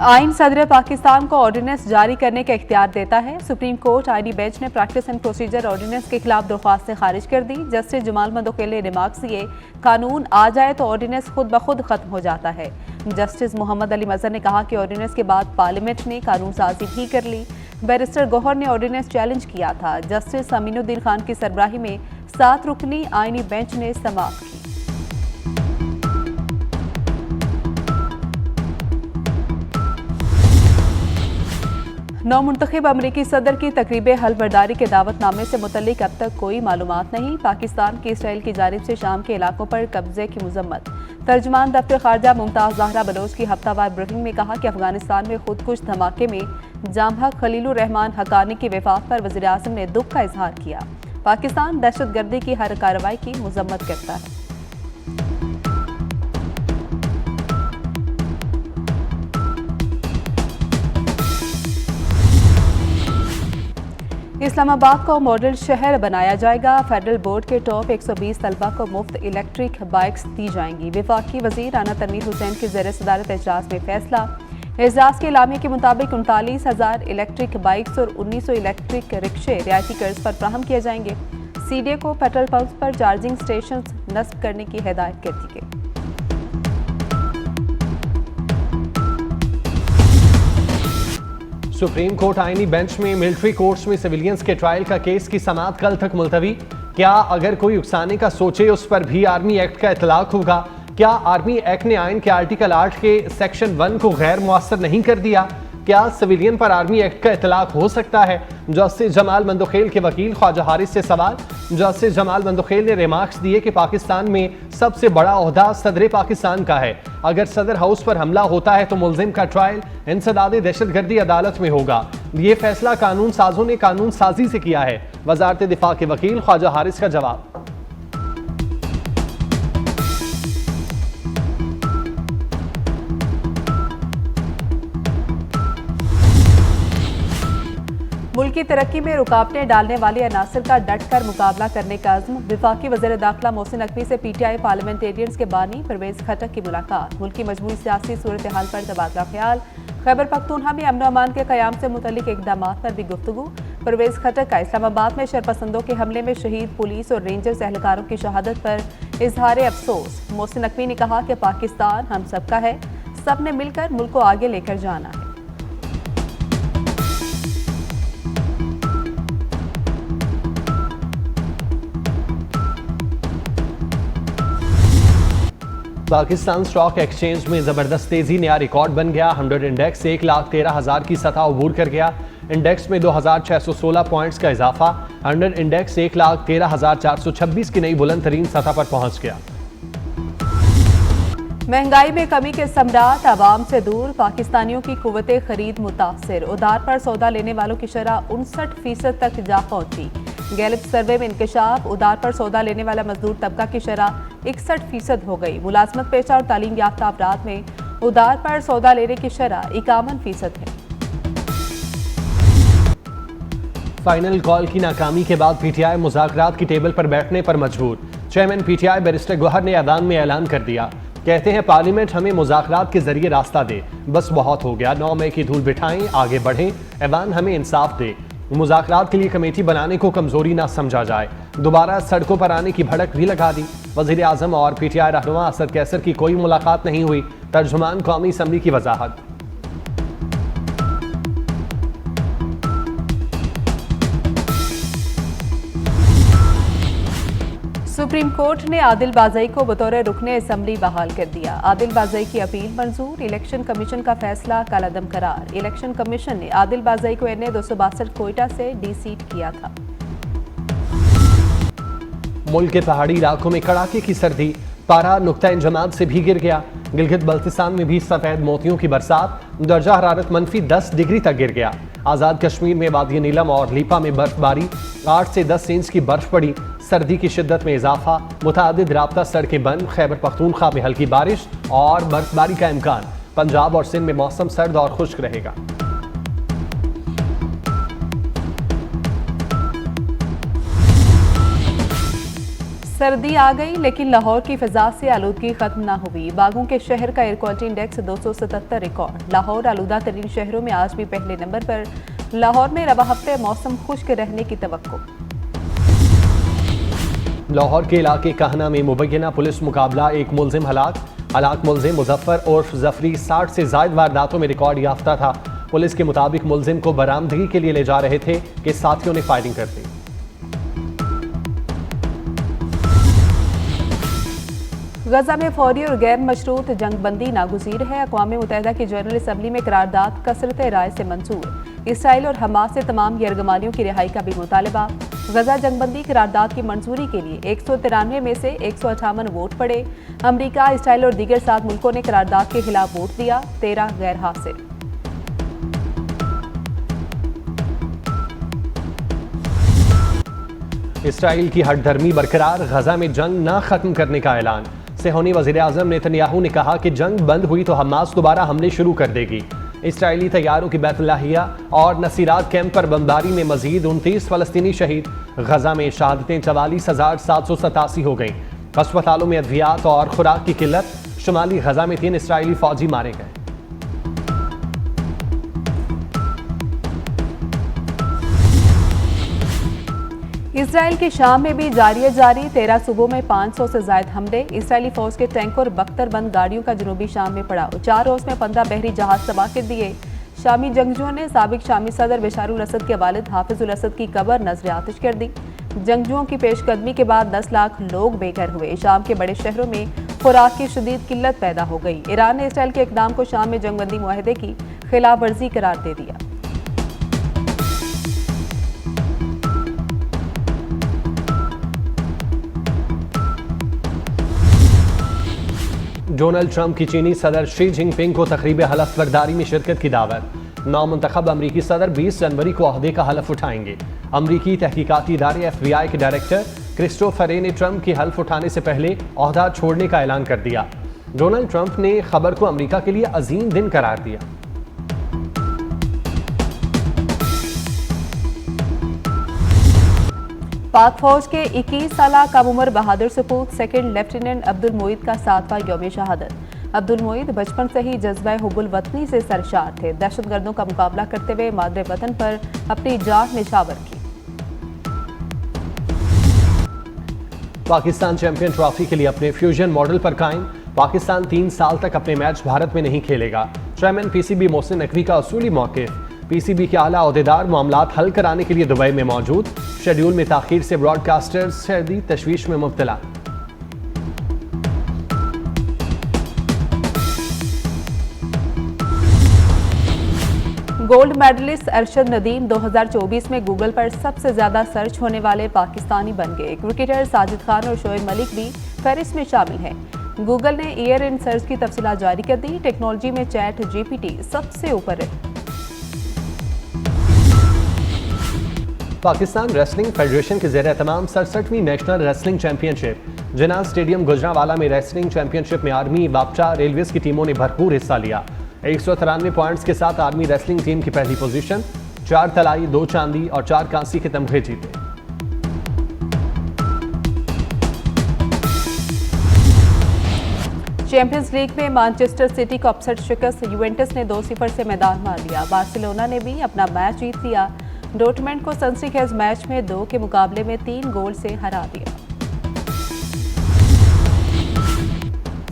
आइन सदर पाकिस्तान को ऑर्डिनेंस जारी करने का इख्तियार देता है। सुप्रीम कोर्ट आईनी बेंच ने प्रैक्टिस एंड प्रोसीजर ऑर्डिनेंस के खिलाफ दरख्वास्तें खारिज कर दी। जस्टिस जमाल मंदोखेल ने रिमार्क्स दिए, कानून आ जाए तो ऑर्डिनेंस खुद ब खुद खत्म हो जाता है। जस्टिस मोहम्मद अली मजहर ने कहा कि ऑर्डिनेंस के बाद पार्लियामेंट ने कानून साजी भी कर ली। बैरिस्टर गौहर ने ऑर्डिनेंस चैलेंज किया था। जस्टिस अमीनुद्दीन खान की सरबराही में 7 रुकनी आईनी बेंच ने समाप्त की। नौ मुंतखब अमरीकी सदर की तकरीब हलबरदारी के दावतनामे से मुतल्लिक अब तक कोई मालूमात नहीं। पाकिस्तान की इसराइल की जानिब से शाम के इलाकों पर कब्जे की मजम्मत। तर्जमान दफ्तर खारजा मुमताज ज़हरा बलोच की हफ्तावार ब्रीफिंग में कहा कि अफगानिस्तान में खुदकुश धमाके में जामहक खलीलुर रहमान हकानी की वफात पर वज़ीर आज़म ने दुख का इजहार किया। पाकिस्तान दहशतगर्दी की हर कार्रवाई की मजम्मत करता है। इस्लामाबाद को मॉडल शहर बनाया जाएगा। फेडरल बोर्ड के टॉप 120 तलबा को मुफ्त इलेक्ट्रिक बाइक्स दी जाएंगी। वफाकी वजीर राना तनवीर हुसैन की ज़ेर सदारत इजलास में फैसला। इजलास के इलामे के मुताबिक 39,000 इलेक्ट्रिक बाइक्स और 1900 इलेक्ट्रिक रिक्शे रियायती कर्ज पर फ्राहम किए जाएंगे। सीडीए को पेट्रोल पंप पर चार्जिंग स्टेशन नस्ब करने की हिदायत कर दी गई। सुप्रीम कोर्ट आईनी बेंच में मिलिट्री कोर्ट्स में सिविलियंस के ट्रायल का केस की समाअत कल तक मुलतवी। क्या अगर कोई उकसाने का सोचे उस पर भी आर्मी एक्ट का इतलाक होगा? क्या आर्मी एक्ट ने आइन के आर्टिकल 8 के सेक्शन 1 को गैर मुअस्सर नहीं कर दिया? क्या सिविलियन पर आर्मी एक्ट का इतलाक हो सकता है? जस्टिस जमाल मंदोखेल के वकील ख्वाजा हारिस से सवाल। जस्टिस जमाल मंदोखेल ने रिमार्क्स दिए कि पाकिस्तान में सबसे बड़ा ओहदा सदर पाकिस्तान का है। अगर सदर हाउस पर हमला होता है तो मुलजिम का ट्रायल इंसदाद दहशतगर्दी अदालत में होगा। ये फैसला कानून साजों ने कानून साजी से किया है। वजारत दिफा के वकील ख्वाजा हारिस का जवाब। मुल्क की तरक्की में रुकावटें डालने वाले अनासर का डट कर मुकाबला करने का अज़्म। वफाकी वज़ीर दाखिला मोहसिन नकवी से पीटीआई पार्लियामेंटेरियंस के बानी परवेज खटक की मुलाकात। मुल्क की मजमूई सियासी सूरत हाल पर तबादला ख्याल। खैबर पख्तूनख्वा में अमन अमान के क़याम से मुतल्लिक इक़दाम पर भी गुफ्तगू। परवेज खटक का इस्लामाबाद में शरपसंदों के हमले में शहीद पुलिस और रेंजर्स एहलकारों की शहादत पर इजहार अफसोस। मोहसिन नकवी ने कहा कि पाकिस्तान हम सबका है, सब ने मिलकर मुल्क को आगे लेकर जाना है। पाकिस्तान स्टॉक एक्सचेंज में जबरदस्त तेजी, नया रिकॉर्ड बन गया। 100 इंडेक्स 1,13,000 की सतह अबूर कर गया। इंडेक्स में 2,616 पॉइंट्स का इजाफा। 100 इंडेक्स 1,13,426 की नई बुलंद तरीन सतह पर पहुंच गया। महंगाई में कमी के सम्राट आवाम से दूर, पाकिस्तानियों की कुव्वते खरीद मुतासिर। उधार पर सौदा लेने वालों की शरह 59% तक जा पहुंची। गैलप सर्वे में इंकशाफ, उधार पर सौदा लेने वाला मजदूर तबका की शरह 61% हो गई। मुलाजमत पेशा और तालीम याफ्ता अफराद में उधार पर सौदा लेने की शरह 51% है। फाइनल कॉल की नाकामी के बाद पीटीआई मुज़ाकरात की टेबल पर बैठने पर मजबूर। चेयरमैन पीटीआई बैरिस्टर गौहर ने ऐलान में ऐलान कर दिया। कहते हैं पार्लियामेंट हमें मुज़ाकरात के जरिए रास्ता दे, बस बहुत हो गया। 9 मई की धूल बिठाएं, आगे बढ़ें, ऐवान हमें इंसाफ दे। मुज़ाकरात के लिए कमेटी बनाने को कमजोरी ना समझा जाए। दोबारा सड़कों पर आने की भड़क भी लगा दी। वज़ीर आज़म और पीटीआई रहनुमा असद कैसर की कोई मुलाकात नहीं हुई। तर्जुमान कौमी असम्बली की वजाहत। सुप्रीम कोर्ट ने आदिल बाज़ई को बतौर रुकने असम्बली बहाल कर दिया। आदिल बाज़ई की अपील मंजूर। इलेक्शन कमीशन का फैसला कलअदम करार। इलेक्शन कमीशन ने आदिल बाज़ई को NA 262 कोयटा से डी-सीट किया था। मुल्क के पहाड़ी इलाकों में कड़ाके की सर्दी, पारा नुक्ता इंजमात से भी गिर गया। गिलगित बल्तिस्तान में भी सफेद मोतियों की बरसात, दर्जा हरारत -10 डिग्री तक गिर गया। आज़ाद कश्मीर में वादी नीलम और लीपा में बर्फबारी, 8 से 10 इंच की बर्फ पड़ी। सर्दी की शिद्दत में इजाफा, मुतादिद राब्ता सड़कें बंद। खैबर पख्तूनख्वा में हल्की बारिश और बर्फबारी का इम्कान। पंजाब और सिंध में मौसम सर्द और खुश्क रहेगा। सर्दी आ गई लेकिन लाहौर की फिजा से आलूदगी खत्म ना हुई। बागों के शहर का air quality index 277 record. Lahore आलूदा तरीन शहरों में आज भी पहले नंबर पर। लाहौर में रवा हफ्ते मौसम खुश्क रहने की तवक्को। लाहौर के इलाके कहना में मुबैना पुलिस मुकाबला, एक मुलजिम हलाक मुलजिम मुजफ्फर उर्फ जफरी 60 से जायद वारदातों में रिकॉर्ड याफ्ता था। पुलिस के मुताबिक मुलजिम को बरामदगी के लिए ले जा रहे थे कि साथियों ने फायरिंग कर दी। गजा में फौरी और गैर मशरूत जंगबंदी नागुज़ीर है। अक़वाम मुत्तहिदा की जनरल असम्बली में करारदाद कसरत राय से मंजूर। इसराइल और हमास से तमाम यरगमालियों की रिहाई का भी मुतालबा। गजा जंगबंदी करारदाद की मंजूरी के लिए 193 में से 158 वोट पड़े। अमरीका, इसराइल और दीगर 7 मुल्कों ने करारदाद के खिलाफ वोट दिया, 13 गैर हासिल। इसराइल की हठधर्मी बरकरार, गजा में जंग न खत्म करने का ऐलान। सेहोनी वज़ीर आज़म नेतन्याहू ने कहा कि जंग बंद हुई तो हमास दोबारा हमले शुरू कर देगी। इसराइली तैयारों की बैतुल्लाहिया और नसीरात कैंप पर बमबारी में मजीद 29 फ़लस्तीनी शहीद। गजा में शहादतें 44,787 हो गईं। अस्पतालों में अद्वियात और खुराक की किल्लत। शुमाली गजा में 3 इसराइली फौजी मारे गए। इसराइल की शाम में भी जारी 13 सूबों में 500 से ज्यादा हमले। इसराइली फौज के टैंक और बख्तरबंद गाड़ियों का जनूबी शाम में पड़ाव। 4 रोज में 15 बहरी जहाज तबाह कर दिए। शामी जंगजुओं ने साबिक शामी सदर बशारुल असद के वालिद हाफिजुल असद की कब्र नजर आतिश कर दी। जंगजुओं की पेशकदमी के बाद 10 लाख लोग बेघर हुए। शाम के बड़े शहरों में खुराक की शदीद किल्लत पैदा हो गई। ईरान ने इसराइल के इकदाम को शाम में जंगबंदी मुआहदे की खिलाफ वर्जी करार दे दिया। डोनाल्ड ट्रंप की चीनी सदर शी जिनपिंग को तकरीब हलफ बर्दारी में शिरकत की दावत। नौमुंतखब अमरीकी सदर 20 जनवरी को अहदे का हलफ उठाएंगे। अमरीकी तहकीकाती इदारे FBI के डायरेक्टर क्रिस्टोफर रे ने ट्रंप की हल्फ उठाने से पहले अहदा छोड़ने का ऐलान कर दिया। डोनाल्ड ट्रंप ने खबर को अमरीका के लिए अजीम दिन करार दिया। पाक फौज के 21 साला कम उम्र बहादुर सपूत सेकंड लेफ्टिनेंट अब्दुल मोईद का 7वां यौम शहादत। अब्दुल मोईद बचपन से ही जज्बा हुब्बुल वतनी से सरशार थे। दहशतगर्दों का मुकाबला करते हुए मादरे वतन पर अपनी जान निछावर की। पाकिस्तान चैंपियन ट्रॉफी के लिए अपने फ्यूजन मॉडल पर कायम। पाकिस्तान 3 साल तक अपने मैच भारत में नहीं खेलेगा। चेयरमैन PCB मोहसिन नकवी का असूली मौक़िफ़। PCB के आला अहदेदार मामलात हल कराने के लिए दुबई में मौजूद। शेड्यूल में ताखीर से ब्रॉडकास्टर्स शदीद तशवीश में मुब्तला। गोल्ड मेडलिस्ट अरशद नदीम 2024 में गूगल पर सबसे ज्यादा सर्च होने वाले पाकिस्तानी बन गए। क्रिकेटर साजिद खान और शोएब मलिक भी फहरिस्त में शामिल हैं। गूगल ने ईयर इन सर्च की तफसीलात जारी कर दी। टेक्नोलॉजी में चैट GPT सबसे ऊपर रही। पाकिस्तान रेसलिंग फेडरेशन के ज़ेर एहतमाम 67वीं नेशनल रेसलिंग चैंपियनशिप जिना स्टेडियम गुजरांवाला में रेसलिंग चैंपियनशिप में आर्मी, वापटा, रेलवेज की टीमों ने भरपूर हिस्सा लिया। 193 पॉइंट्स के साथ आर्मी रेसलिंग टीम की पहली पोजीशन, 4 तलाई, 2 चांदी और 4 कांसी के तमगे जीते। चैंपियंस लीग में मैनचेस्टर सिटी को अपसेट शिकस्त। यूवेंटस ने 2-0 से मैदान मार लिया। बार्सिलोना ने भी अपना मैच जीत लिया। डॉर्टमंड को सनसनीखेज मैच में 2 के मुकाबले में 3 गोल से हरा दिया।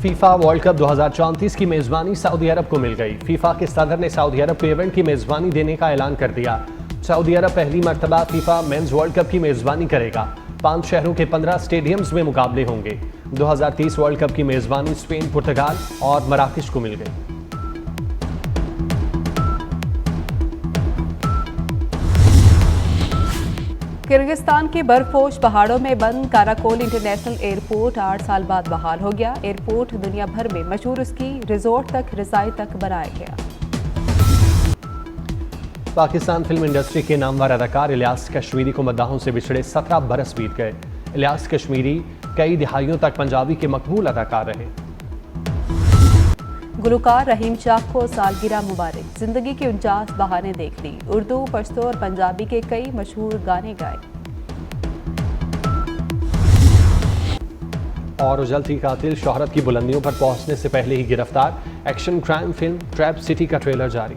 फीफा वर्ल्ड कप 2034 की मेजबानी सऊदी अरब को मिल गई। फीफा के सदर ने सऊदी अरब को इवेंट की मेजबानी देने का ऐलान कर दिया। सऊदी अरब पहली मर्तबा फीफा मेंस वर्ल्ड कप की मेजबानी करेगा। 5 शहरों के 15 स्टेडियम्स में मुकाबले होंगे। 2030 वर्ल्ड कप की मेजबानी स्पेन, पुर्तगाल और मराकश को मिल गई। किर्गिस्तान के बर्फपोश पहाड़ों में बंद काराकोल इंटरनेशनल एयरपोर्ट 8 साल बाद बहाल हो गया। एयरपोर्ट दुनिया भर में मशहूर उसकी रिजॉर्ट तक रसाई तक बनाया गया। पाकिस्तान फिल्म इंडस्ट्री के नामवर अदाकार इलियास कश्मीरी को मद्दाहों से बिछड़े 17 बरस बीत गए। इलियास कश्मीरी कई दिहाइयों तक पंजाबी के मकबूल अदाकार रहे। गुलकार रहीम शाह को सालगिरह मुबारक। जिंदगी की 49 बहाने देख ली। उर्दू, पश्तो और पंजाबी के कई मशहूर गाने गाए। और उजलती कातिल शोहरत की बुलंदियों पर पहुंचने से पहले ही गिरफ्तार। Action crime film trap city का ट्रेलर जारी।